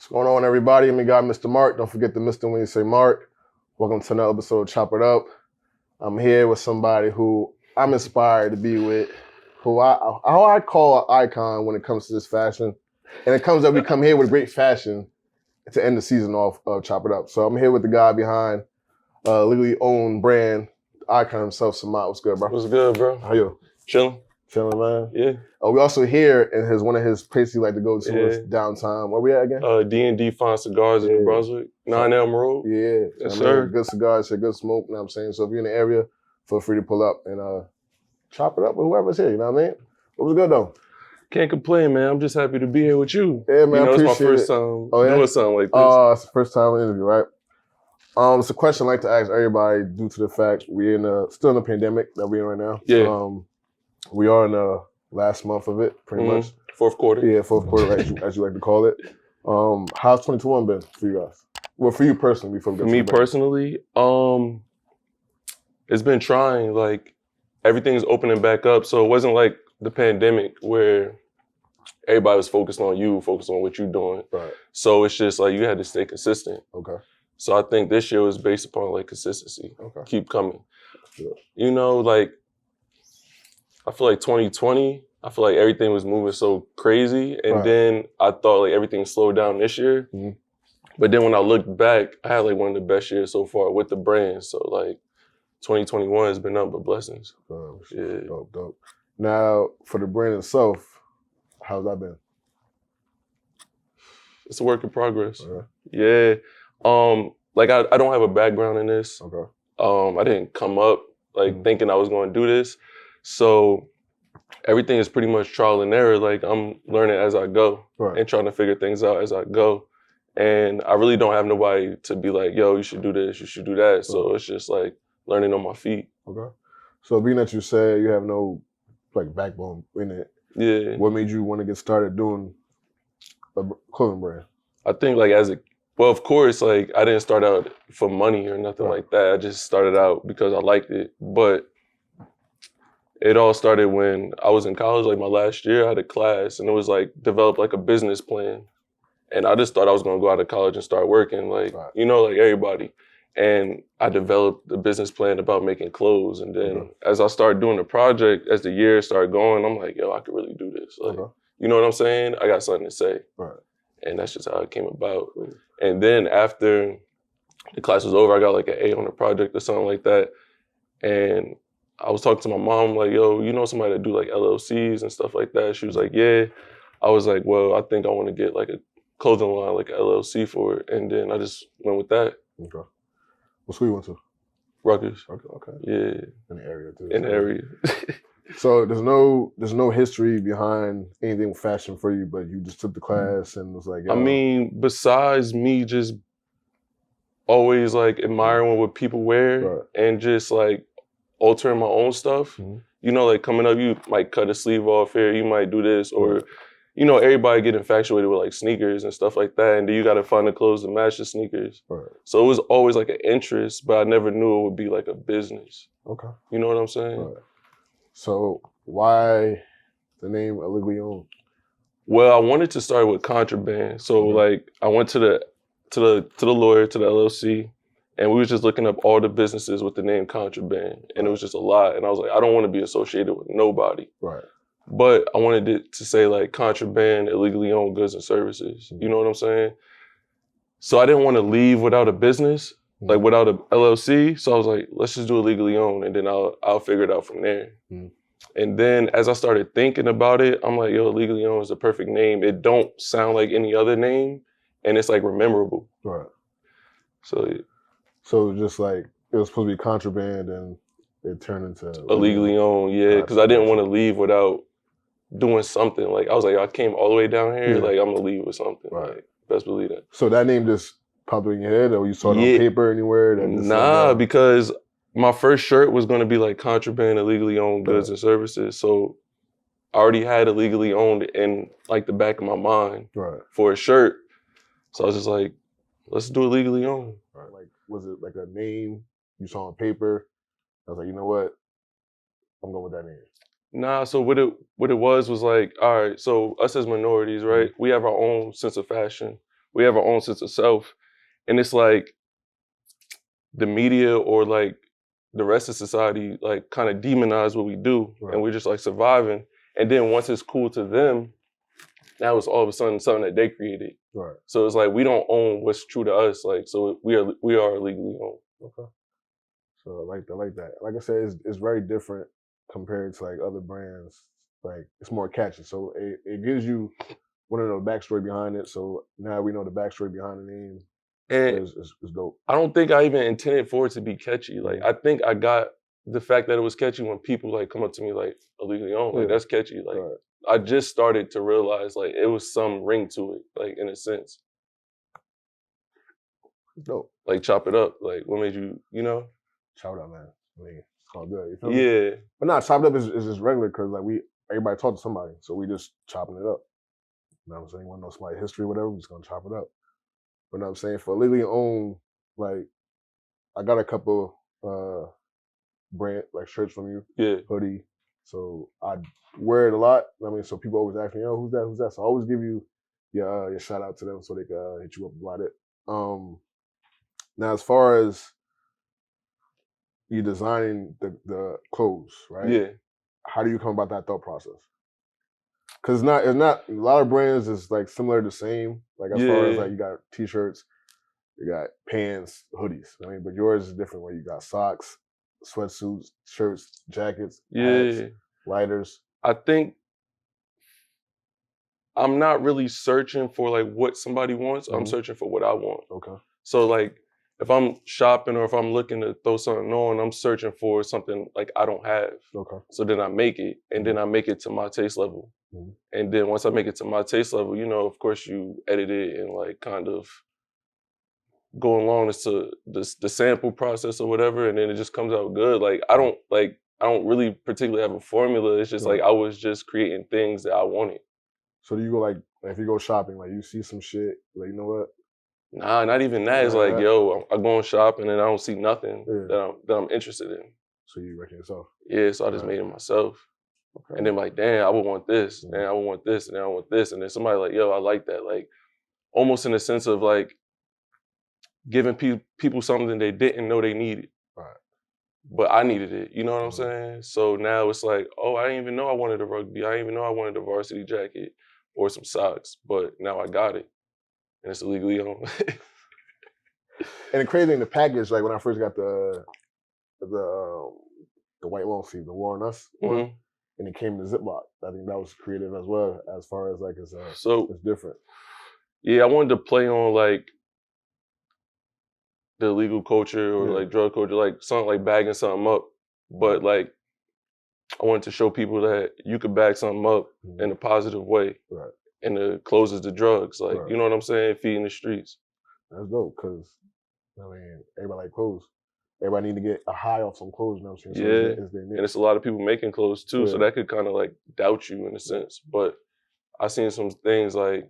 What's going on, everybody? I'm your guy, Mr. Mark. Don't forget to Mr. when you say Mark. Welcome to another episode of Chop It Up. I'm here with somebody who I'm inspired to be with, who I call an icon when it comes to this fashion. And it comes that we come here with great fashion to end the season off of Chop It Up. So I'm here with the guy behind Legally Owned brand, icon himself, Samad. What's good, bro? What's good, bro? How you? Chilling. Chilling, man. Yeah. We also here in one of his places he like to go to is downtown. Where we at again? D&D Fine Cigars in New Brunswick, 9 Elm Road. Yeah. Yes, I mean, sir. good cigars, good smoke, you know what I'm saying? So if you're in the area, feel free to pull up and chop it up with whoever's here, you know what I mean? It was good though. Can't complain, man. I'm just happy to be here with you. Yeah, man, I it's appreciate my first it. time Oh, yeah? doing something like this. It's the first time interview, right? It's a question I like to ask everybody due to the fact we're still in the pandemic that we're in right now. Yeah. We are in the last month of it, pretty much. Fourth quarter. Yeah, fourth quarter, as you like to call it. How's 2021 been for you guys? Well, for you personally, before we get For me personally, it's been trying. Like, everything's opening back up. So it wasn't like the pandemic where everybody was focused on you, focused on what you're doing. Right. So it's just like you had to stay consistent. Okay. So I think this year was based upon like consistency. Okay. Keep coming. Yeah. You know, like, I feel like 2020, I feel like everything was moving so crazy. And then I thought like everything slowed down this year. Mm-hmm. But then when I looked back, I had like one of the best years so far with the brand. So like 2021 has been nothing but blessings. Yeah. Dope. Now, for the brand itself, how's that been? It's a work in progress. Okay. Yeah. Like I don't have a background in this. Okay. I didn't come up like thinking I was going to do this. So everything is pretty much trial and error. Like I'm learning as I go and trying to figure things out as I go. And I really don't have nobody to be like, yo, you should do this, you should do that. So it's just like learning on my feet. Okay. So being that you said you have no like backbone in it, yeah. What made you want to get started doing a clothing brand? I think like well, of course, like I didn't start out for money or nothing like that. I just started out because I liked it. But it all started when I was in college, like my last year, I had a class and it was like develop like a business plan. And I just thought I was gonna go out of college and start working, like, you know, like everybody. And I developed the business plan about making clothes. And then as I started doing the project, as the years started going, I'm like, yo, I could really do this. Like, you know what I'm saying? I got something to say. Right. And that's just how it came about. And then after the class was over, I got like an A on the project or something like that. And I was talking to my mom, like, yo, you know somebody that do like LLCs and stuff like that? She was like, yeah. I was like, well, I think I want to get like a clothing line, like an LLC for it. And then I just went with that. Okay. What school you went to? Rutgers. Okay. Yeah. In the area too. In the area. So there's no history behind anything with fashion for you, but you just took the class and was like, yo. I mean, besides me just always like admiring what people wear and just like altering my own stuff, you know, like coming up, you might cut a sleeve off here, you might do this, or you know, everybody get infatuated with like sneakers and stuff like that, and then you got to find the clothes to match the sneakers. So it was always like an interest, but I never knew it would be like a business. Okay. You know what I'm saying? So why the name Illegally Owned? Well, I wanted to start with contraband. So like I went to the lawyer, to the LLC, and we was just looking up all the businesses with the name contraband, and it was just a lot. And I was like, I don't want to be associated with nobody. Right. But I wanted it to say like contraband, illegally owned goods and services. You know what I'm saying? So I didn't want to leave without a business, like without a LLC. So I was like, let's just do illegally owned, and then I'll figure it out from there. And then as I started thinking about it, I'm like, yo, illegally owned is the perfect name. It don't sound like any other name, and it's like memorable. Right. So just like it was supposed to be contraband, and it turned into illegally owned. Yeah, because I didn't want to leave without doing something. Like I was like, I came all the way down here. Like I'm gonna leave with something. Like, best believe that. So that name just popped in your head, or you saw it on paper anywhere? Nah, because my first shirt was gonna be like contraband, illegally owned goods and services. So I already had illegally owned in like the back of my mind for a shirt. So I was just like, let's do illegally owned. Like, was it like a name you saw on paper? I was like, you know what? I'm going with that name. Nah, so what it was like, all right, so us as minorities, right? We have our own sense of fashion. we have our own sense of self. And it's like the media or like the rest of society like kind of demonize what we do, Right. and we're just like surviving. And then once it's cool to them, now it's all of a sudden something that they created. Right. So it's like we don't own what's true to us. Like, so we are legally owned. Okay. So I like that. Like I said, it's very different compared to like other brands. Like it's more catchy. So it gives you one of the backstory behind it. So now we know the backstory behind the name. And Is dope. I don't think I even intended for it to be catchy. Like I think I got the fact that it was catchy when people like come up to me like illegally owned. Like that's catchy. Like I just started to realize like it was some ring to it, like in a sense. Dope. Like chop it up. Like what made you, you know? Chop it up, man. I mean, it's all good. You feel me? Yeah. But nah, chop it up is just regular because like everybody talk to somebody, so we just chopping it up. You know what I'm saying? You want to know somebody's history or whatever, we're just gonna chop it up. But you know what I'm saying? For legally owned, like I got a couple brand like shirts from you, hoodie. So I wear it a lot. I mean, so people always ask me, "Oh, who's that? Who's that?" So I always give you your shout out to them so they can hit you up about it. Now, as far as you designing the clothes, right? Yeah. How do you come about that thought process? Because it's not a lot of brands is like similar the same. Like as far as like you got t-shirts, you got pants, hoodies. I mean, but yours is different where you got socks, sweatsuits, shirts, jackets, hats, lighters. I think I'm not really searching for like what somebody wants. I'm searching for what I want. Okay. So like if I'm shopping or if I'm looking to throw something on, I'm searching for something like I don't have. Okay. So then I make it, and then I make it to my taste level. And then once I make it to my taste level, you know, of course you edit it and like kind of go along to the sample process or whatever, and then it just comes out good. Like I don't really particularly have a formula. It's just like I was just creating things that I wanted. So do you go like if you go shopping, like you see some shit, like you know what? Nah, not even that. It's like, yo, I go and shop and then I don't see nothing that I'm interested in. So you reckon yourself? Yeah, so I just made it myself. Okay. And then like, damn, I would want this, and I would want this, and I want this, and then somebody like, yo, I like that, like, almost in the sense of like giving people something they didn't know they needed, but I needed it. You know what I'm saying? So now it's like, oh, I didn't even know I wanted a rugby. I didn't even know I wanted a varsity jacket or some socks, but now I got it, and it's illegally owned. And the crazy thing, the package, like when I first got the white long sleeve, the War on Us one, and it came in the Ziploc. I think that was creative as well, as far as like it's different. Yeah, I wanted to play on like the illegal culture or like drug culture, like something like bagging something up, but like I wanted to show people that you could bag something up in a positive way, and it closes the drugs, like you know what I'm saying, feeding the streets. That's dope, cause I mean everybody like clothes. Everybody need to get a high off some clothes, you know what I'm saying? So and it's a lot of people making clothes too, so that could kind of like doubt you in a sense. But I seen some things like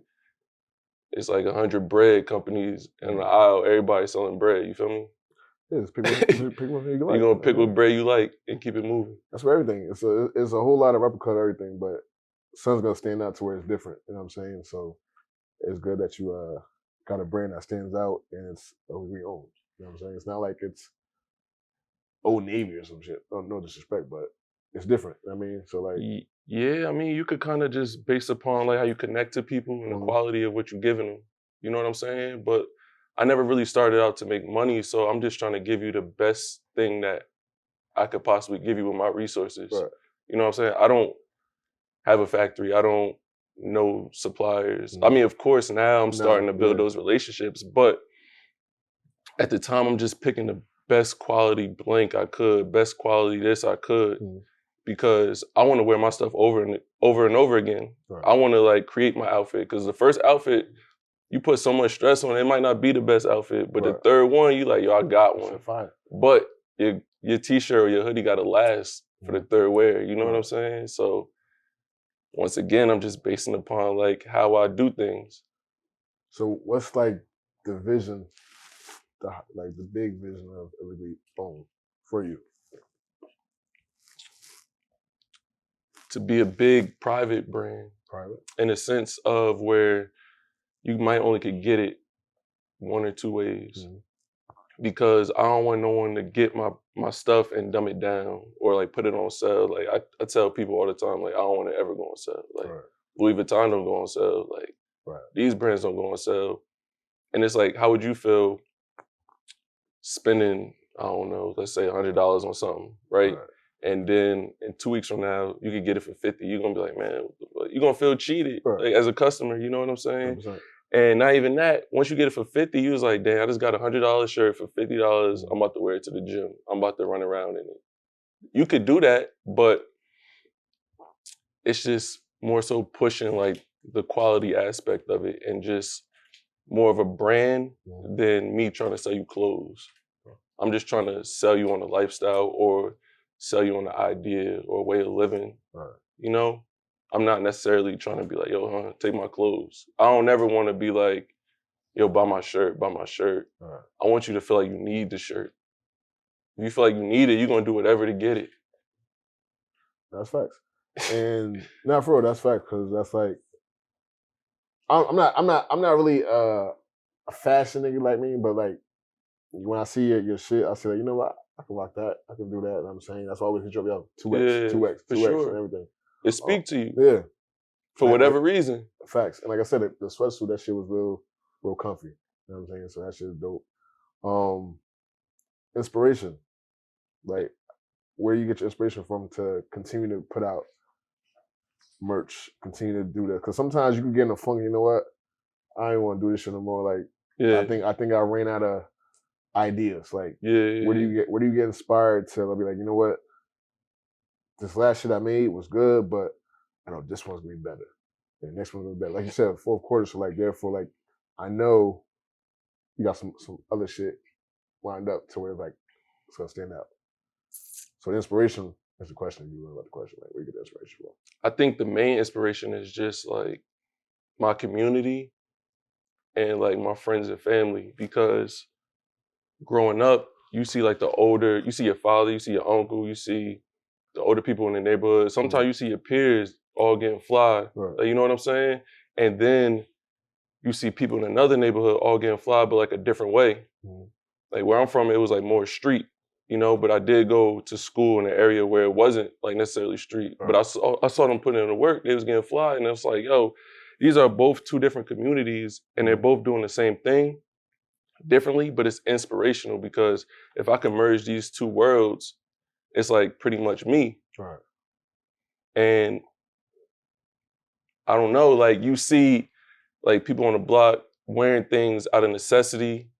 it's like 100 bread companies in the aisle, everybody selling bread. You feel me? Yeah, just pick what you like. You're gonna pick what bread you like and keep it moving. That's for everything. It's a whole lot of replica of everything, but something's gonna stand out to where it's different. You know what I'm saying? So it's good that you got a brand that stands out and it's we owned. You know what I'm saying? It's not like it's Old Navy or some shit. No disrespect, but it's different. I mean, so like yeah, I mean, you could kind of just based upon like how you connect to people and the quality of what you're giving them. You know what I'm saying? But I never really started out to make money, so I'm just trying to give you the best thing that I could possibly give you with my resources. You know what I'm saying? I don't have a factory. I don't know suppliers. I mean, of course, now I'm starting to build those relationships, but at the time, I'm just picking the best quality blank I could, best quality this I could, because I want to wear my stuff over and over again. I want to like create my outfit, because the first outfit, you put so much stress on it, it might not be the best outfit, but the third one, you like, yo, I got one. But your t-shirt or your hoodie got to last for the third wear. You know what I'm saying? So once again, I'm just basing upon like how I do things. So what's like the vision, the big vision of Illegally Owned for you? To be a big private brand. In a sense of where you might only could get it one or two ways. Mhm. Because I don't want no one to get my stuff and dumb it down or like put it on sale. Like I tell people all the time, like I don't want to ever go on sale. Like Right. Louis Vuitton don't go on sale. Like Right. these brands don't go on sale. And it's like, how would you feel spending, I don't know, let's say $100 on something, right? And then in 2 weeks from now, you could get it for 50. You're gonna be like, man, you're gonna feel cheated Right. like, as a customer, you know what I'm saying? 100%. And not even that, once you get it for 50, you was like, damn, I just got a $100 shirt for $50. I'm about to wear it to the gym. I'm about to run around in it. You could do that, but it's just more so pushing like the quality aspect of it and just more of a brand than me trying to sell you clothes. I'm just trying to sell you on a lifestyle or sell you on an idea or a way of living. Right. You know? I'm not necessarily trying to be like, yo, take my clothes. I don't ever want to be like, yo, buy my shirt, buy my shirt. Right. I want you to feel like you need the shirt. If you feel like you need it, you're gonna do whatever to get it. That's facts. And not for real, that's facts, because that's like I'm not really a fashion nigga like me, but like when I see your shit, I say like, you know what, I can rock that, I can do that. You know what I'm saying? That's always hit you up, yo, 2X, 2X, for 2X, sure. and everything. It speak to you. Yeah. For whatever reason. Facts. And like I said, the sweatsuit, that shit was real comfy. You know what I'm saying? So that shit is dope. Inspiration. Like, where you get your inspiration from to continue to put out merch, continue to do that? Because sometimes you can get in a funk, you know what? I ain't want to do this shit no more. Like, Yeah. I think I ran out of ideas. Like, Yeah. where do you get inspired to be like, you know what? This last shit I made was good, but I know this one's gonna be better. And the next one's gonna be better. Like you said, fourth quarter, so like therefore, like I know you got some other shit lined up to where like it's gonna stand out. So the inspiration is the question. You know about the question, like where you get the inspiration from? I think the main inspiration is just like my community and like my friends and family, because growing up, you see like you see your father, you see your uncle, you see the older people in the neighborhood. Sometimes you see your peers all getting fly. Right. Like, you know what I'm saying? And then you see people in another neighborhood all getting fly, but like a different way. Like where I'm from, it was like more street, you know, but I did go to school in an area where it wasn't like necessarily street. Right. But I saw them putting in the work, they was getting fly, and it's like, yo, these are both two different communities and they're both doing the same thing differently, but it's inspirational because if I can merge these two worlds, it's like pretty much me. Right. And I don't know, like you see like people on the block wearing things out of necessity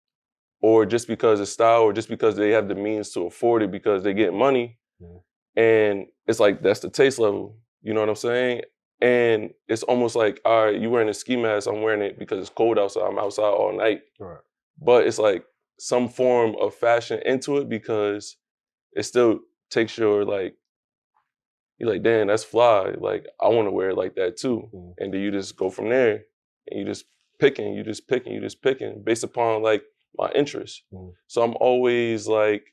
or just because of style or just because they have the means to afford it because they get money. And it's like, that's the taste level. You know what I'm saying? And it's almost like, all right, you wearing a ski mask, I'm wearing it because it's cold outside, I'm outside all night. Right. But it's like some form of fashion into it because it still takes your like, you're like, damn, that's fly. Like, I want to wear it like that too. And then you just go from there and you just picking based upon like my interests. So I'm always like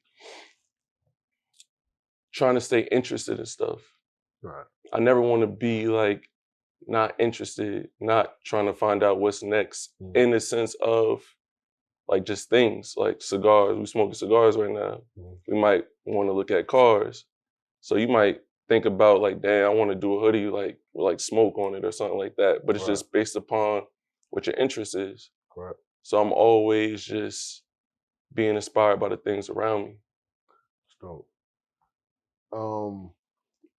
trying to stay interested in stuff. Right. I never want to be like not interested, not trying to find out what's next in the sense of like just things like cigars. We smoking cigars right now. We might want to look at cars. So you might think about like, damn, I want to do a hoodie like with like smoke on it or something like that. But it's just based upon what your interest is. Correct. So I'm always just being inspired by the things around me. So,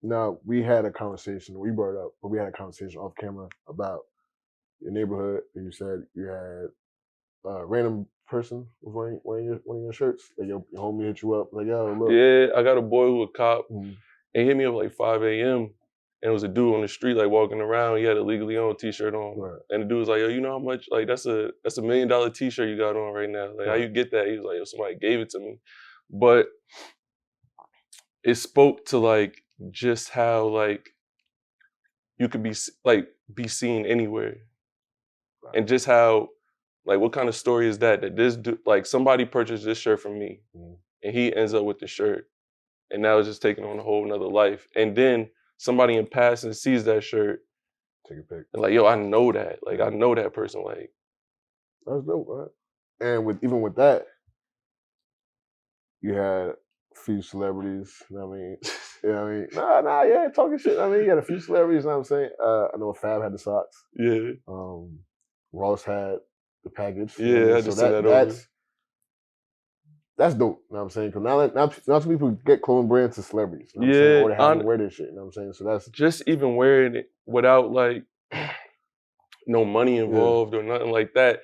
now we had a conversation. We brought it up, but we had a conversation off camera about your neighborhood. And you said you had a random person was wearing one of your shirts. Like your homie hit you up, like, yo, look. Yeah, I got a boy who a cop. And he hit me up like 5 a.m. And it was a dude on the street like walking around. He had a Legally Owned t-shirt on. Right. And the dude was like, yo, you know how much, like that's a $1 million t-shirt you got on right now. Like, how you get that? He was like, yo, somebody gave it to me. But it spoke to like just how like you could be seen anywhere. Right. And just how, like, what kind of story is that this dude, like somebody purchased this shirt from me and he ends up with the shirt. And now it's just taking on a whole nother life. And then somebody in passing sees that shirt. Take a pic. And like, yo, I know that. Like, I know that person. Like, That's dope, right? And even with that, you had a few celebrities. You know what I mean? You know what I mean? Yeah, talking shit. I mean, you had a few celebrities. You know what I'm saying? I know Fab had the socks. Yeah. Ross had the package. You know Yeah, what I I mean? had to So send that over. that's dope. You know what I'm saying? Because now some people get clothing brands to celebrities. You know what I'm saying? Yeah, Or they have them wear their shit. You know what I'm saying? So that's just even wearing it without like no money involved or nothing like that.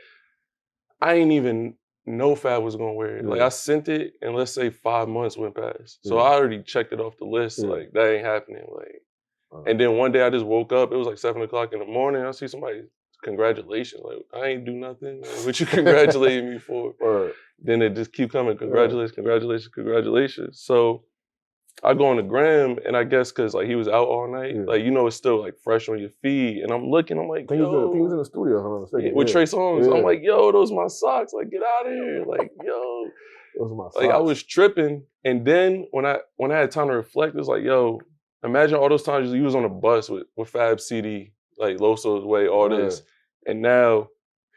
I ain't even know Fab was gonna wear it. Like Yeah. I sent it, and let's say 5 months went past, so Yeah. I already checked it off the list. Yeah. Like that ain't happening. Like, and then one day I just woke up. It was like 7:00 in the morning. I see somebody, congratulations. Like I ain't do nothing. Like, what you congratulating me for? Or Then it just keep coming. Congratulations, congratulations, congratulations. So I go on the gram, and I guess because like he was out all night, like you know it's still like fresh on your feed, and I'm looking, I'm like, I think he was in the studio. If I'm not mistaken. with Trey Songz. Yeah. I'm like, yo, those my socks. Like, get out of here. Like, yo, those are my socks. like I was tripping, and then when I had time to reflect, it was like, yo, imagine all those times you was on a bus with Fab CD, like Loso's Way, all this, and now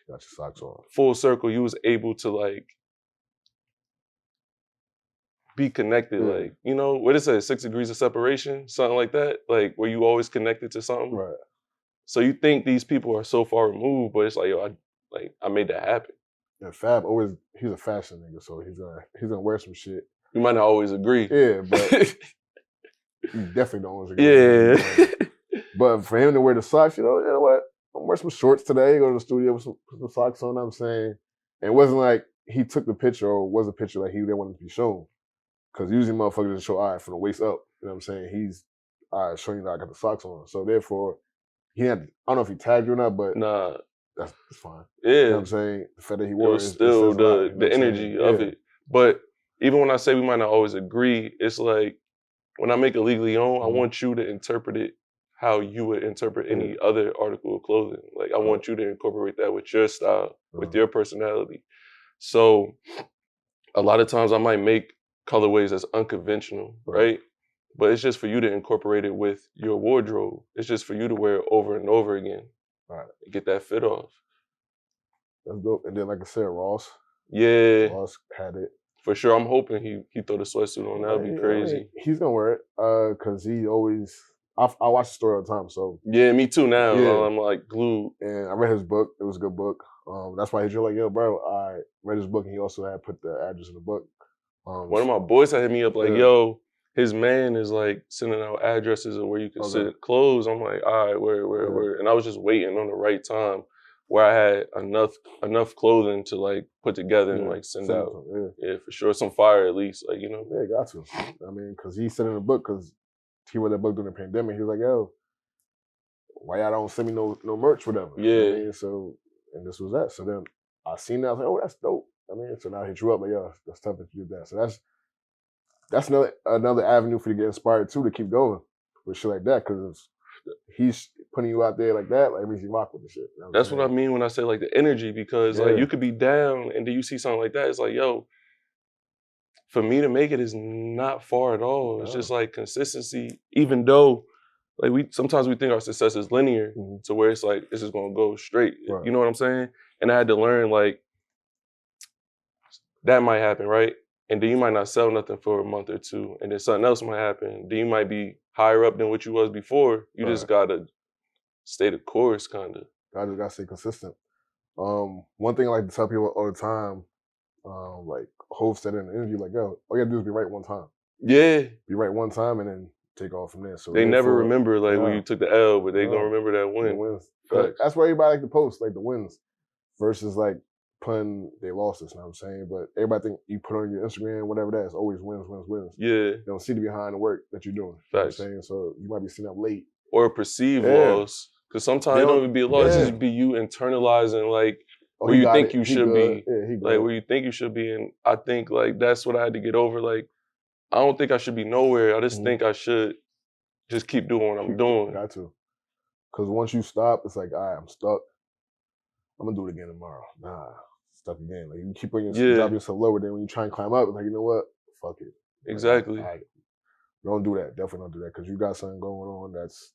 got your socks on. Full circle, you was able to like be connected, like, you know, what is it, 6 degrees of separation, something like that, like where you always connected to something. Right. So you think these people are so far removed, but it's like, yo, I made that happen. Yeah, Fab he's a fashion nigga, so he's gonna wear some shit. You might not always agree. Yeah, but you definitely don't always agree. Yeah. But for him to wear the socks, you know what? I'm gonna wear some shorts today, go to the studio with some socks on, I'm saying. And it wasn't like he took the picture or was a picture like he didn't want it to be shown. Because usually motherfuckers just show, all right, from the waist up. You know what I'm saying? He's, all right, showing you that I got the socks on. So therefore, he had, I don't know if he tagged you or not, but nah, that's fine. Yeah. You know what I'm saying? The fact that he wore it was still the energy of it. But even when I say we might not always agree, it's like when I make a Legally Owned, I want you to interpret it how you would interpret any other article of clothing. Like I want you to incorporate that with your style, with your personality. So a lot of times I might make colorways that's unconventional, right? But it's just for you to incorporate it with your wardrobe. It's just for you to wear it over and over again. Right. Get that fit off. That's dope. And then, like I said, Ross. Yeah. Ross had it. For sure. I'm hoping he throw the sweatsuit on. That would be crazy. I mean, he's going to wear it because he always, I watch the story all the time. So yeah, me too now. Yeah. I'm like glued. And I read his book. It was a good book. That's why he's like, yo, bro, I read his book and he also had put the address in the book. One of my boys had hit me up like, yo, his man is like sending out addresses of where you can sit clothes. I'm like, all right, where? And I was just waiting on the right time where I had enough clothing to like put together and like send out. Yeah, for sure. Some fire at least, like, you know. Yeah, got to. I mean, because he sent in the book because he read that book during the pandemic. He was like, yo, why y'all don't send me no merch, whatever. Yeah. You know what I mean? So, and this was that. So then I seen that. I was like, oh, that's dope. I mean, so now I hit you up, like, yo, that's tough that you did that. So that's another avenue for you to get inspired too, to keep going with shit like that. Because he's putting you out there like that, like, it means you rock with the shit. You know that's what I mean when I say like the energy, because like you could be down and then you see something like that. It's like, yo, for me to make it is not far at all. It's just like consistency, even though like sometimes we think our success is linear to where it's like, this is gonna go straight. You know what I'm saying? And I had to learn like, that might happen, right? And then you might not sell nothing for a month or two, and then something else might happen. Then you might be higher up than what you was before. You just gotta stay the course, kind of. I just gotta stay consistent. One thing I like to tell people all the time, like Hov said in the interview, like, yo, all you gotta do is be right one time. Yeah. Be right one time and then take off from there. So they never remember like when you took the L, but they gonna remember that win. The wins. That's why everybody like to post, like the wins, versus like putting their losses, you know what I'm saying? But everybody think you put on your Instagram, whatever that is, always wins. Yeah. They don't see the behind the work that you're doing. You know what I'm saying? So you might be sitting up late. Or a perceived loss. Because sometimes it don't even be a loss, it's just be you internalizing like where you think you should be. Like where you think you should be. And I think like that's what I had to get over. Like, I don't think I should be nowhere. I just think I should just keep doing what I'm doing. Got to. Because once you stop, it's like, all right, I'm stuck. I'm gonna do it again tomorrow. Nah, stuck again. Like you keep bringing drop yourself lower. Then when you try and climb up, it's like, you know what? Fuck it. Exactly. Like, don't do that. Definitely don't do that. Because you got something going on that's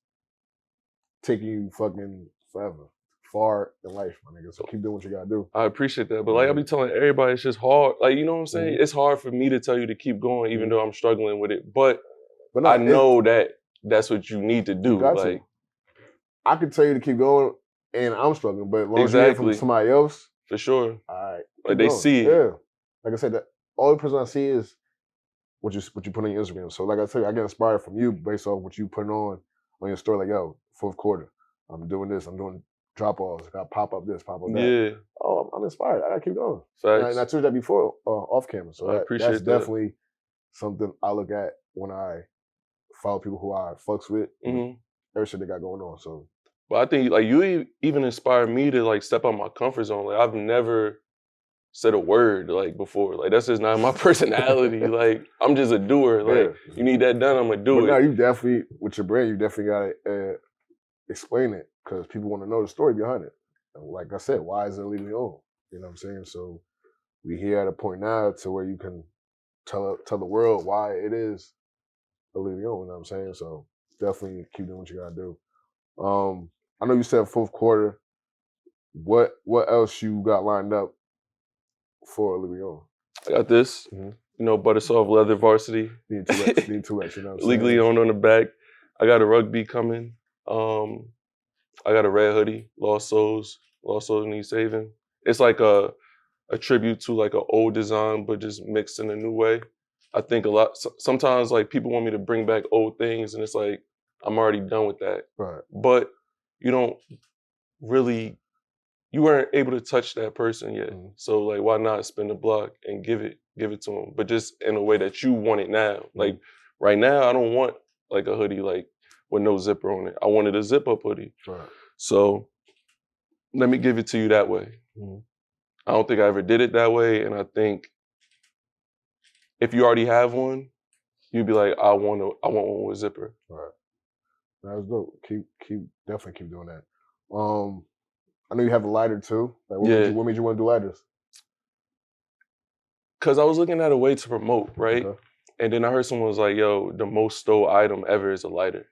taking you fucking forever. far in life, my nigga. So keep doing what you gotta do. I appreciate that. But like I be telling everybody, it's just hard. Like, you know what I'm saying? Mhm. It's hard for me to tell you to keep going, even Mhm. though I'm struggling with it. But But no, I know that that's what you need to do. you got Like, to. I could tell you to keep going, and I'm struggling. But as long as you hear from exactly. somebody else, For sure. all right, Like, keep they going. see it. Yeah, like I said, that all the person I see is what you put on your Instagram. So like I tell you, I get inspired from you based off what you putting on your story. Like, yo, fourth quarter, I'm doing this. I'm doing drop offs. I got pop up this, pop up that. Yeah. Oh, I'm inspired. I gotta keep going. And I Facts. told you that before off camera. So I that's appreciate that. definitely something I look at when I follow people who I fucks with. Mhm. Every shit they got going on. So But I think like you even inspired me to like step out my comfort zone. Like I've never said a word like before. Like that's just not my personality. Like I'm just a doer. Like yeah. you need that done, I'm gonna do But it. now you definitely with your brand, you definitely gotta explain it because people want to know the story behind it. And like I said, why is it illegally owned? You know what I'm saying? So we here at a point now to where you can tell the world why it is illegally owned. You know what I'm saying? So definitely keep doing what you gotta do. I know you said fourth quarter. What else you got lined up for illegally owned? I got this. Mhm. You know, Butter Soft Leather Varsity. Need 2X, need 2X, you know what I'm Legally saying? owned on the back. I got a rugby coming. I got a red hoodie, Lost Souls Need Saving. It's like a tribute to like an old design, but just mixed in a new way. I think a lot, sometimes like people want me to bring back old things and it's like, I'm already done with that. Right. But you don't really, you weren't able to touch that person yet. Mhm. So like, why not spin the block and give it to them, but just in a way that you want it now. Like right now, I don't want like a hoodie like with no zipper on it. I wanted a zip up hoodie. Right. So let me give it to you that way. Mhm. I don't think I ever did it that way. And I think if you already have one, you'd be like, I want one with zipper. Right. That's dope. Definitely keep doing that. I know you have a lighter too. Like, what made you want to do lighters? Cause I was looking at a way to promote, right? Okay. And then I heard someone was like, yo, the most stole item ever is a lighter.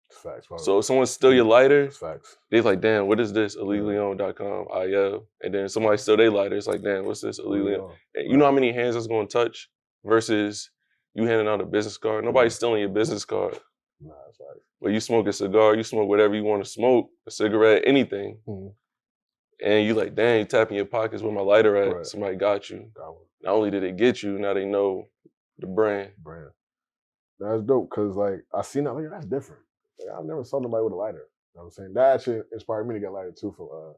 It's facts. Bro. So if someone steal your lighter, it's facts. they're like, damn, what is this? illegallyowned.com, IL. And then somebody steal their lighter, it's like, damn, what's this? Illegally owned. And you know how many hands it's gonna touch versus you handing out a business card? Nobody's stealing your business card. Nah, that's right. Well, you smoke a cigar, you smoke whatever you want to smoke, a cigarette, anything. And you like, dang, you tapping your pockets where my lighter at. Right. Somebody got you. Got one. Not only did they get you, now they know the brand. That's dope, because like I seen that, like, that's different. Like, I've never saw nobody with a lighter. You know what I'm saying? That actually inspired me to get a lighter too for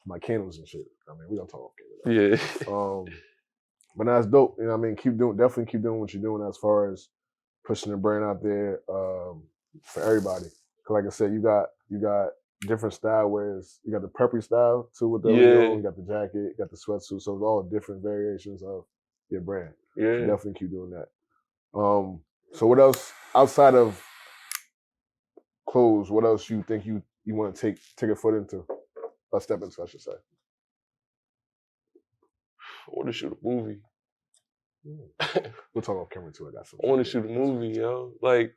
my candles and shit. I mean, we gonna talk. Yeah. But that's dope. You know what I mean? Definitely keep doing what you're doing as far as pushing the brand out there for everybody. Cause like I said, you got different style, whereas you got the preppy style too with the you got the jacket, you got the sweatsuit, so it's all different variations of your brand. Yeah. So definitely keep doing that. So what else outside of clothes? What else you think you want to take a foot into, a step into, I should say? I want to shoot a movie. We'll talk off camera too. I got some. I want to shoot a movie, yo. Like,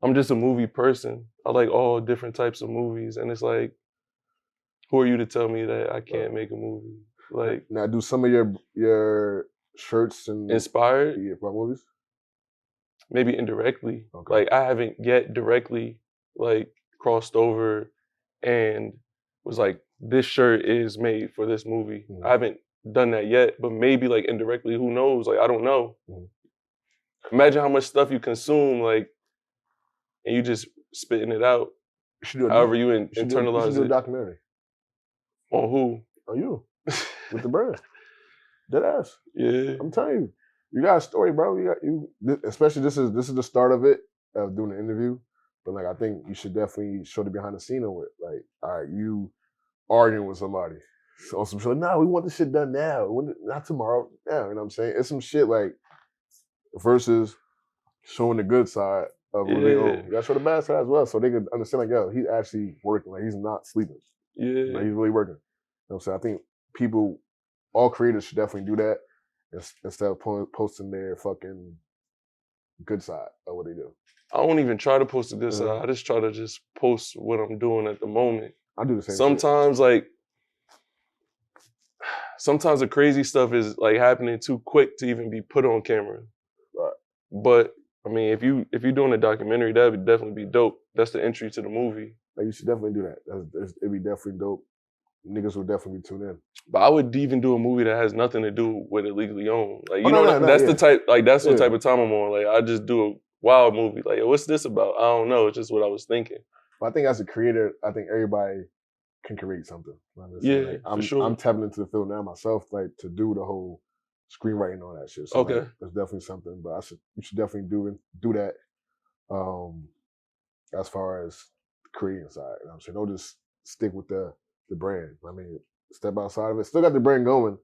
I'm just a movie person. I like all different types of movies, and it's like, who are you to tell me that I can't make a movie? Like, now, do some of your shirts and inspired by movies? Maybe indirectly. Okay. Like I haven't yet directly like crossed over and was like, this shirt is made for this movie. I haven't done that yet, but maybe like indirectly, who knows? Like I don't know. Imagine how much stuff you consume, like, and you just spitting it out. However you internalize you should do a documentary. On who? On you. With the brand. Deadass. Yeah. I'm telling you. You got a story, bro. Especially this is the start of it, of doing the interview. But like I think you should definitely show the behind the scene of it. Like, all right, you arguing with somebody. So some shit, we want this shit done now. Not tomorrow. Now, you know what I'm saying? It's some shit like versus showing the good side of what they own. You gotta show the bad side as well, so they can understand like, yo, he's actually working, like he's not sleeping. Yeah. Like he's really working. You know what I'm saying? I think all creators should definitely do that instead of posting their fucking good side of what they do. I don't even try to post the good side. I just try to post what I'm doing at the moment. I do the same. Sometimes sometimes the crazy stuff is like happening too quick to even be put on camera. Right. But I mean, if you're doing a documentary, that would definitely be dope. That's the entry to the movie. Like, you should definitely do that. It'd be definitely dope. Niggas would definitely be tuned in. But I would even do a movie that has nothing to do with illegally owned. Like, you Oh, know, no, that's yeah. the type. Like, that's Yeah. the type of time I'm on. Like, I just do a wild movie. Like, what's this about? I don't know. It's just what I was thinking. But I think as a creator, I think everybody can create something. Yeah, like, for sure. I'm tapping into the field now myself, like to do the whole screenwriting and all that shit. So Okay. like, there's definitely something, but you should definitely do that. As far as the creating side, you know what I'm saying? Don't just stick with the brand. I mean, step outside of it. Still got the brand going,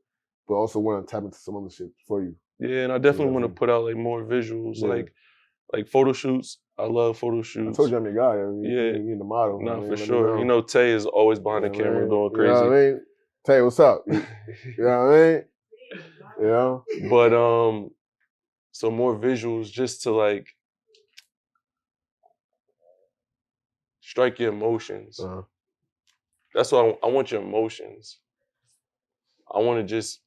but also want to tap into some other shit for you. Yeah, and I definitely want to put out like more visuals, like photo shoots. I love photo I shoots. told you I'm your guy. I mean, Yeah. you the model. No, I mean, for sure. You know, Tay is always behind the camera going crazy. You know what I mean? Tay, what's up? You know what I mean? You know? But so more visuals just to like strike your emotions. Uh-huh. That's why I want your emotions. I want to just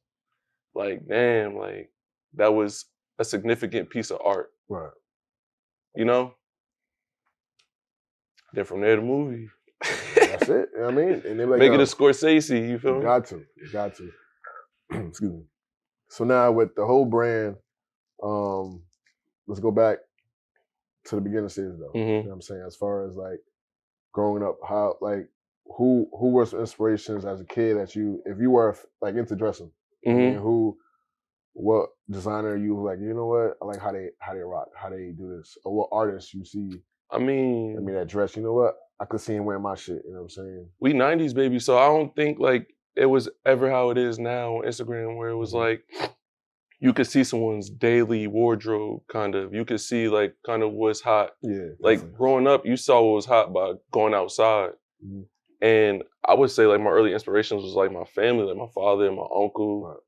like, damn, like that was a significant piece of art. Right. You know? Then from there, the movie. That's it. You know what I mean? And they're like, make it a Scorsese, you feel you me? got to. Excuse me. So now with the whole brand, let's go back to the beginning stages though. You know what I'm saying? As far as like growing up, how like who were some inspirations as a kid that you, if you were like into dressing, I mean, what designer you like, you know what? I like how they rock, how they do this, or what artists you see. I mean that dress, you know what? I could see him wearing my shit, you know what I'm saying? We 90s baby, so I don't think like it was ever how it is now on Instagram where it was like you could see someone's daily wardrobe kind of. You could see like kind of what's hot. Yeah. Like growing up, you saw what was hot by going outside. And I would say like my early inspirations was like my family, like my father and my uncle,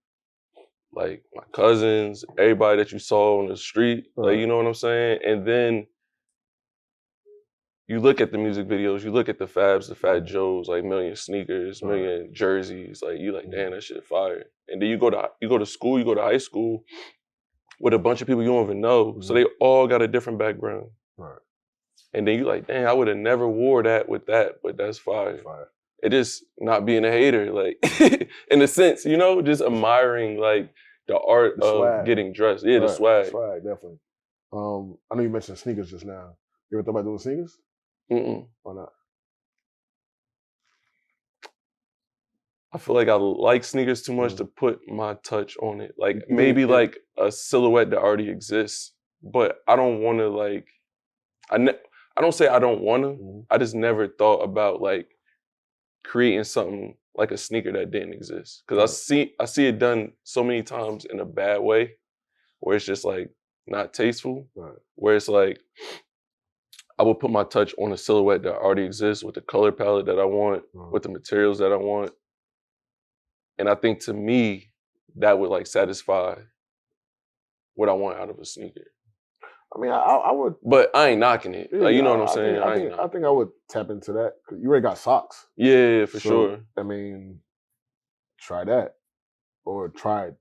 like my cousins, everybody that you saw on the street. Like, you know what I'm saying? And then you look at the music videos, you look at the Fabs, the Fat Joes, like million sneakers, million jerseys. Like you like, damn, that shit fire. And then you go to school, you go to high school with a bunch of people you don't even know. So they all got a different background. Right. And then you like, damn, I would have never wore that with that, but that's fire. It just not being a hater, like in a sense, you know, just admiring like the art of swag. getting dressed. Yeah, the swag. Swag, definitely. I know you mentioned sneakers just now. You ever thought about doing sneakers? Why not? I feel like I like sneakers too much to put my touch on it. Like maybe like a silhouette that already exists, but I don't want to like. I don't say I don't want to. I just never thought about like creating something like a sneaker that didn't exist. Because I see it done so many times in a bad way, where it's just like not tasteful. Where it's like I will put my touch on a silhouette that already exists with the color palette that I want, with the materials that I want. And I think to me, that would like satisfy what I want out of a sneaker. I mean, I would. But I ain't knocking it. Yeah, like, you know what I'm saying? I think I would tap into that. Cause you already got socks. Yeah, for sure. I mean, try that. Or try,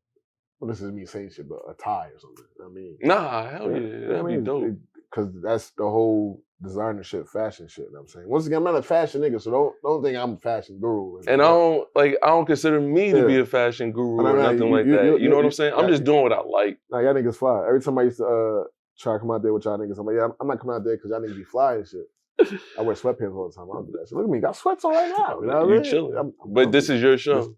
well, this is me saying shit, but a tie or something. I mean. Nah, hell yeah. That'd be dope. Because that's the whole designer shit, fashion shit. You know what I'm saying? Once again, I'm not a fashion nigga, so don't think I'm a fashion guru. And I don't consider me to be a fashion guru or nothing like that. You know what I'm saying? I'm just doing what I like. Nah, y'all niggas fly. Every time I used to try to come out there with y'all niggas, I'm like, yeah, I'm not coming out there because y'all niggas be fly and shit. I wear sweatpants all the time. I don't do that shit. Look at me, got sweats on right now. You know what I mean? Chilling. But this is your show.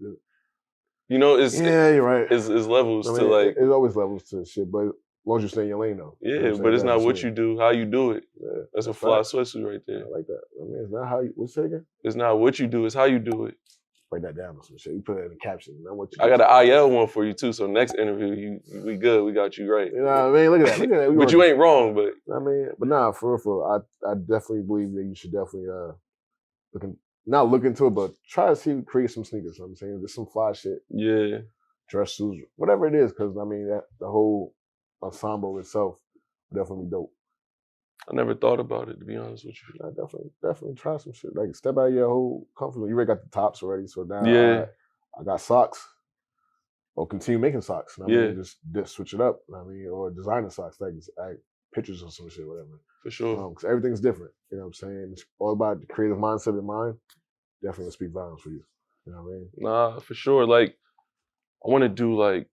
You know, you're right. It's levels to like. There's always levels to shit, but as long as you stay in your lane, though. Yeah, you know but it's not what you do, how you do it. Yeah, that's a fly sweatsuit right there. I like that. I mean, it's not how you. What's it again? It's not what you do, it's how you do it. Write that down or some shit. You put it in the caption. Not what you I got an IL one for you too. So next interview, we good. We got you right. You know what I mean? Look at that. But you ain't wrong. But I mean, but nah, for real, I definitely believe that you should definitely not look into it, but try to see create some sneakers. You know what I'm saying, there's some fly shit. Yeah. Dress shoes, whatever it is, because I mean the whole ensemble itself would definitely be dope. I never thought about it, to be honest with you. I definitely try some shit. Like step out of your whole comfort zone. You already got the tops already, so now Yeah, I got socks. Or continue making socks. I yeah, mean, just switch it up. I mean, or designer socks, like pictures or some shit, whatever. for sure. Because everything's different. You know what I'm saying? It's all about the creative mindset in mind. Definitely will speak volumes for you. You know what I mean? Nah, for sure. Like, I want to do like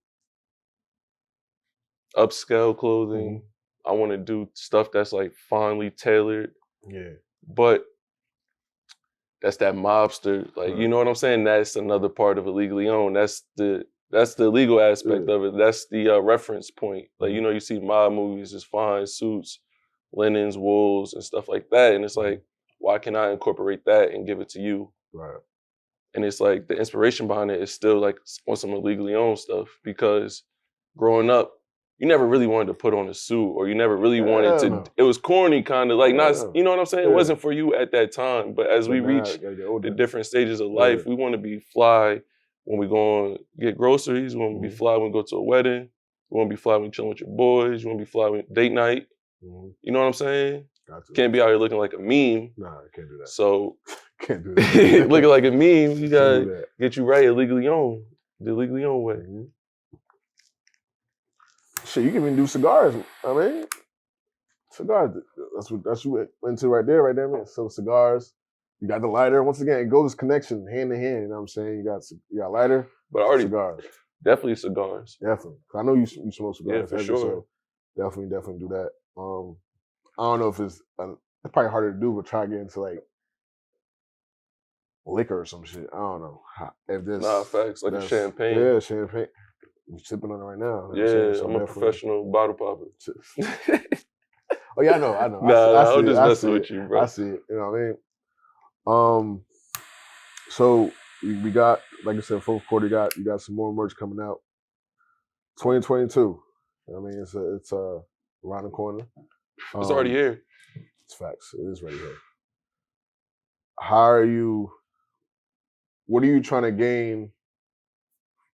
upscale clothing. I want to do stuff that's like finely tailored, Yeah. but that's that mobster. Like, you Right. know what I'm saying? That's another part of illegally owned. That's the legal aspect Yeah. of it. That's the reference point. Like, you Mhm. know, you see mob movies, just fine suits, linens, wools, and stuff like that. And it's like, why can I incorporate that and give it to you? Right. And it's like the inspiration behind it is still like on some illegally owned stuff, because growing up, you never really wanted to put on a suit, or you never really wanted Hell to. no. It was corny, kind of like not. Yeah. You know what I'm saying? It Yeah. wasn't for you at that time. But as we But now, reach gotta get the older. different stages of life, we want to be fly when we go and get groceries. We want to be fly when we go to a wedding. We want to be fly when you chilling with your boys. You want to be fly when date night. Mhm. You know what I'm saying? Got to. Can't be out here looking like a meme. Nah, I can't do that. So Can't do that. looking like a meme, you Can't do gotta that. get you right illegally owned, the illegally owned way. Mhm. Shit, you can even do cigars. I mean, cigars. That's what you went into right there, man. So cigars. You got the lighter. Once again, it goes connection hand in hand. You know what I'm saying? You got lighter, But I already cigars. definitely cigars. Definitely. I know you smoke cigars. Yeah, for heavy, sure. So definitely do that. I don't know if it's probably harder to do, but try to get into like liquor or some shit. I don't know if this. Nah, facts, like a champagne. Yeah, champagne. I'm sipping on it right now. You know what Yeah, So I'm a professional bottle popper. Oh yeah, I know. Nah, I'm see just it, messing with you, bro. I see it. You know what I mean? So we got, like I said, fourth quarter. You got some more merch coming out. 2022. I mean, it's around the corner. It's already here. It's facts. It is right here. What are you trying to gain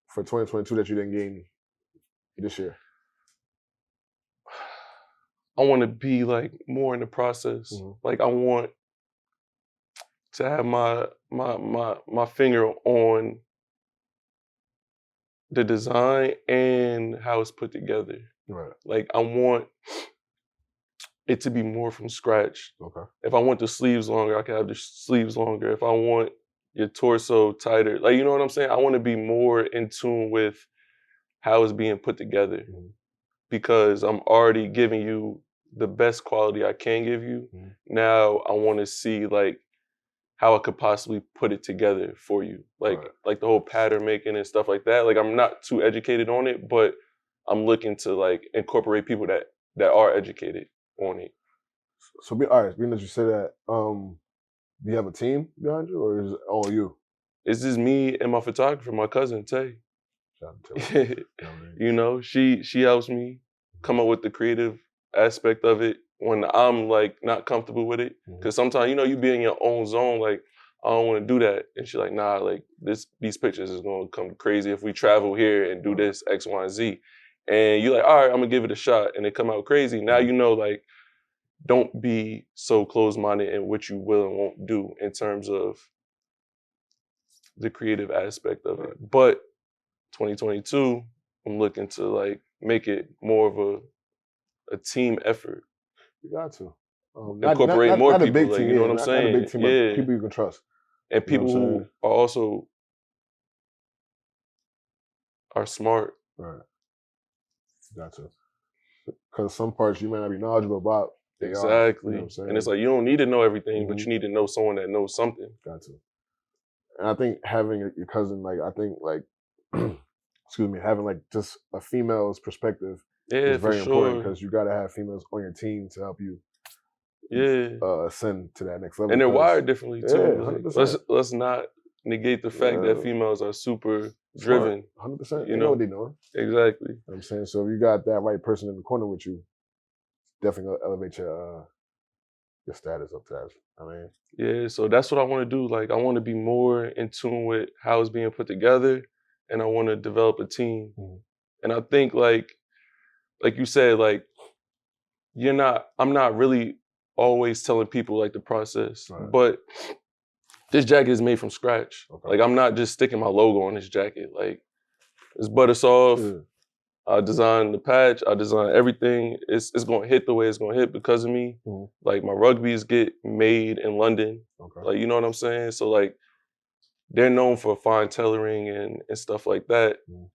for 2022 that you didn't gain this year? I want to be like more in the process. Like I want to have my finger on the design and how it's put together. Right. Like I want it to be more from scratch. Okay. If I want the sleeves longer, I can have the sleeves longer. If I want your torso tighter, like, you know what I'm saying? I want to be more in tune with how it's being put together, because I'm already giving you the best quality I can give you. Now I want to see like how I could possibly put it together for you. Like like the whole pattern making and stuff like that. Like I'm not too educated on it, but I'm looking to like incorporate people that are educated on it. So all right, being that you say that, do you have a team behind you, or is it all you? It's just me and my photographer, my cousin Tay. You know, she helps me come up with the creative aspect of it when I'm like not comfortable with it. Because sometimes, you know, you be in your own zone, like, I don't want to do that. And she's like, nah, like these pictures is gonna come crazy if we travel here and do this X, Y, and Z. And you're like, all right, I'm gonna give it a shot, and it come out crazy. Now you know, like, don't be so closed-minded in what you will and won't do in terms of the creative aspect of it. But 2022, I'm looking to like make it more of a team effort. You got to incorporate more not people. A big like, team, you know what I'm saying? Not a big team, yeah, but people you can trust, and people who are also are smart. Right. Gotcha. Because some parts you may not be knowledgeable about. Exactly. You know what I'm saying? And it's like you don't need to know everything, but you need to know someone that knows something. Gotcha. And I think having your cousin, like, I think like, excuse me, having like just a female's perspective is very important, because you got to have females on your team to help you. Ascend to that next level. And they're wired differently too. Yeah, like, let's not negate the fact that females are super driven. 100%. You know what they're doing. Exactly. You know what I'm saying? So if you got that right person in the corner with you, definitely gonna elevate your status up to that. I mean, yeah, so that's what I want to do. Like, I want to be more in tune with how it's being put together, and I want to develop a team. And I think like you said, like I'm not really always telling people like the process. Right. But this jacket is made from scratch. Okay. Like I'm not just sticking my logo on this jacket. Like it's butter soft. Yeah. I designed the patch. I designed everything. It's gonna hit the way it's gonna hit because of me. Mhm. Like my rugbies get made in London. Okay. Like you know what I'm saying? So like they're known for fine tailoring and stuff like that. Mhm.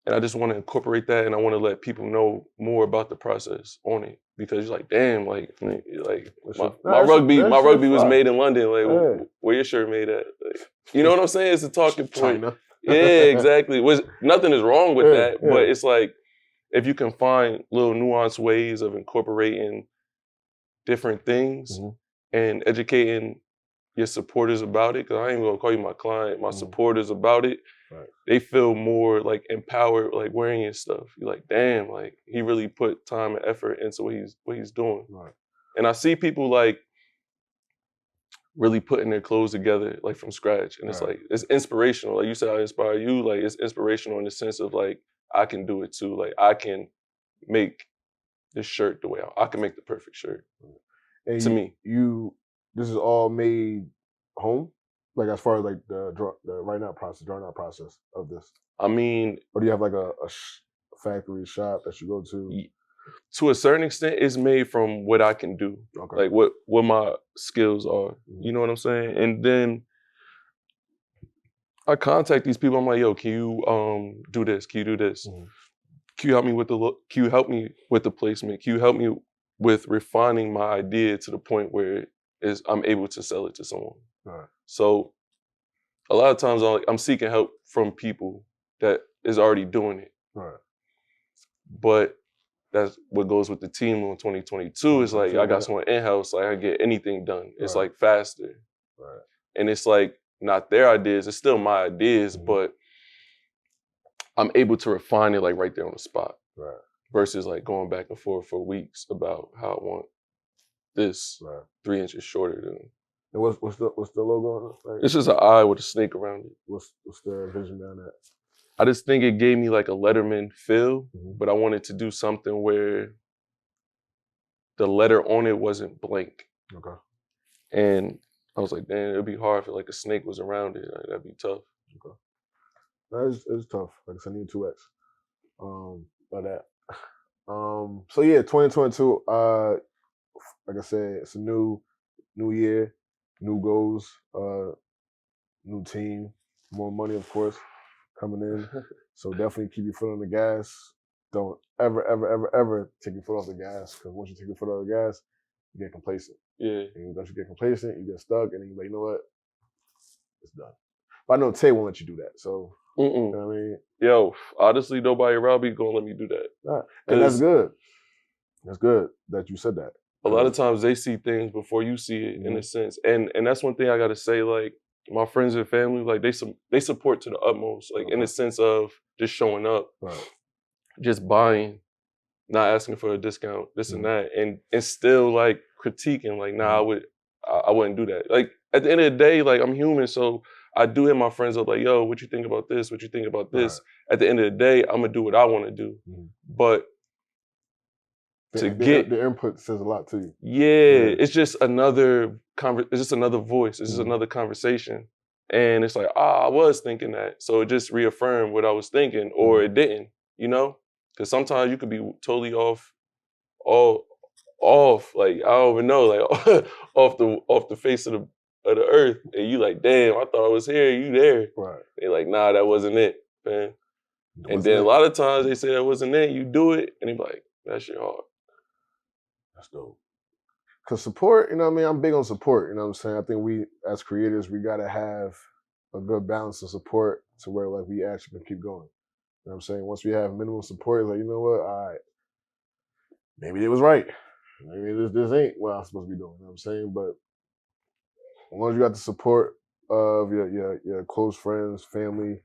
And I just want to incorporate that, and I want to let people know more about the process on it because you're like, damn, like my rugby was made in London. Like, Yeah. where your shirt made at? Like, you know what I'm saying? It's a talking point. China. Yeah, exactly. Nothing is wrong with Yeah, that, yeah. but it's like if you can find little nuanced ways of incorporating different things Mhm. and educating your supporters about it, because I ain't gonna call you my client, my Mhm. supporters about it. Right. They feel more like empowered, like wearing your stuff. You're like, damn, like he really put time and effort into what he's doing. Right. And I see people like really putting their clothes together like from scratch, and it's Right. like it's inspirational. Like you said, I inspire you. Like it's inspirational in the sense of like I can do it too. Like I can make this shirt the way I can make the perfect shirt. And To me. This is all made home, like as far as like the drawing out process of this, I mean, or do you have like a factory shop that you go to? to a certain extent, it's made from what I can do, Okay. like what my skills are. Mhm. You know what I'm saying? And then I contact these people. I'm like, yo, can you do this? Can you do this? Mhm. Can you help me with the look? Can you help me with the placement? Can you help me with refining my idea to the point where I'm able to sell it to someone? Right. So a lot of times I'm seeking help from people that is already doing it. Right. But that's what goes with the team in 2022. Is like I got someone in-house, like I get anything done. It's Right. like faster. Right. And it's like not their ideas, it's still my ideas, Mhm. but I'm able to refine it like right there on the spot. Right. Versus like going back and forth for weeks about how I want this Right. 3 inches shorter than. And what's the logo on it? Like, It's just an eye with a snake around it. what's the vision down that? I just think it gave me like a Letterman feel, Mhm. but I wanted to do something where the letter on it wasn't blank. Okay. And I was like, damn, it'd be hard if like a snake was around it. Like, that'd be tough. Okay. That is tough. Like I said, I need 2x. By that. So yeah, 2022. Like I said, it's a new year, new goals, new team, more money, of course, coming in. So definitely keep your foot on the gas. Don't ever take your foot off the gas, because once you take your foot off the gas, you get complacent. Yeah. And once you get complacent, you get stuck, and then you're like, you know what? It's done. But I know Tay won't let you do that. So, you know what I mean? Yo, honestly, nobody around me gonna let me do that. Right. And that's good. That's good that you said that. A lot of times they see things before you see it, in a sense, and that's one thing I gotta say. Like my friends and family, like they support to the utmost, like in the sense of just showing up, Right. just buying, not asking for a discount, this and that, and still like critiquing, like, nah, I wouldn't do that. Like at the end of the day, like I'm human, so I do hit my friends up like, yo, what you think about this? What you think about this? Right. At the end of the day, I'm gonna do what I want to do, but the input says a lot to you. Yeah, it's just another it's just another voice. It's just another conversation. And it's like, I was thinking that. So it just reaffirmed what I was thinking, or it didn't, you know? Because sometimes you could be totally off, like I don't even know, like off the face of the earth. And you like, damn, I thought I was here, you there. Right. They're like, nah, that wasn't it, man. And then a lot of times they say that wasn't it, you do it, and they be like, that shit hard. That's dope. Because support, you know what I mean? I'm big on support, you know what I'm saying? I think we, as creators, we got to have a good balance of support to where, like, we actually can keep going. You know what I'm saying? Once we have minimum support, it's like, you know what? All right, maybe it was right. Maybe this ain't what I'm supposed to be doing, you know what I'm saying? But as long as you got the support of your close friends, family,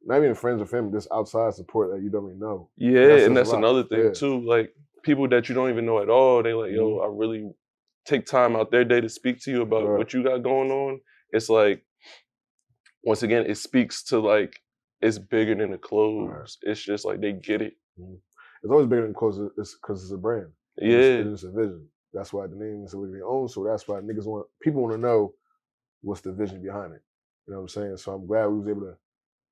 not even friends or family, just outside support that you don't even know. Yeah, and that's another thing too. Like people that you don't even know at all, they like, yo, I really take time out their day to speak to you about what you got going on. It's like, once again, it speaks to like, it's bigger than the clothes. Right. It's just like they get it. It's always bigger than clothes. It's because it's a brand. Yeah. It's a vision. That's why the name is illegally owned. So that's why people want to know what's the vision behind it. You know what I'm saying? So I'm glad we was able to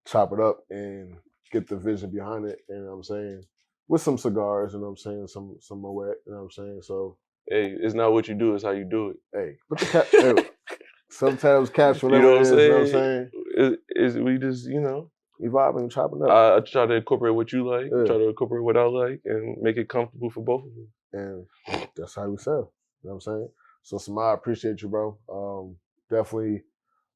chop it up and get the vision behind it. You know what I'm saying? With some cigars, you know what I'm saying? Some Moet, you know what I'm saying? So Hey, it's not what you do, it's how you do it. hey, put the cap. Hey, sometimes caps, You whatever know it what is, I'm you know what I'm saying? saying? We just, Evolving, chopping up. I try to incorporate what you like, Yeah. try to incorporate what I like, and make it comfortable for both of us. And that's how we sell. You know what I'm saying? So Samad, I appreciate you, bro. Definitely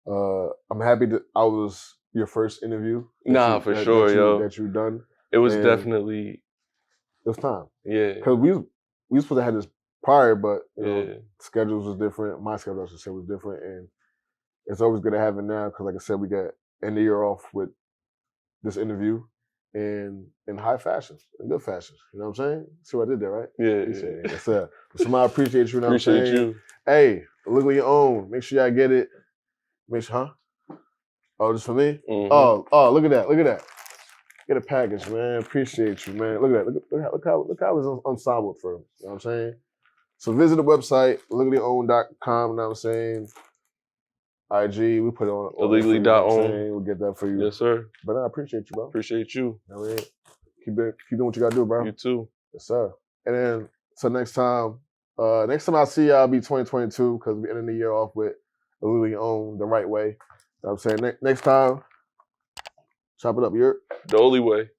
I'm happy that I was your first interview. For sure, yo. That you done. It was And definitely, it was time. yeah. Because we was supposed to have this prior, but you know, Yeah. schedules was different. My schedule, I should say, was different, and it's always good to have it now because, like I said, we got end the year off with this interview in high fashion, in good fashion. You know what I'm saying? See what I did there, right? Yeah. He said, yes, sir. So I appreciate you. You know Appreciate what I'm saying? you. Hey, look what you own. Make sure y'all get it. Make sure, huh? Oh, just for me? Mhm. Oh, look at that. Look at that. Get a package, man. Appreciate you, man. Look at that. Look how it's ensemble for him. You know what I'm saying? So visit the website, legallyown.com, you know what I'm saying? IG, we put it on Illegally you know what I'm .own. saying? We'll get that for you. Yes, sir. But I appreciate you, bro. Appreciate you. I mean, keep doing what you gotta do, bro. You too. Yes, sir. And then so next time I see y'all be 2022 because we're ending the year off with illegally owned the right way. You know what I'm saying? Next time, chop it up, you're The only way.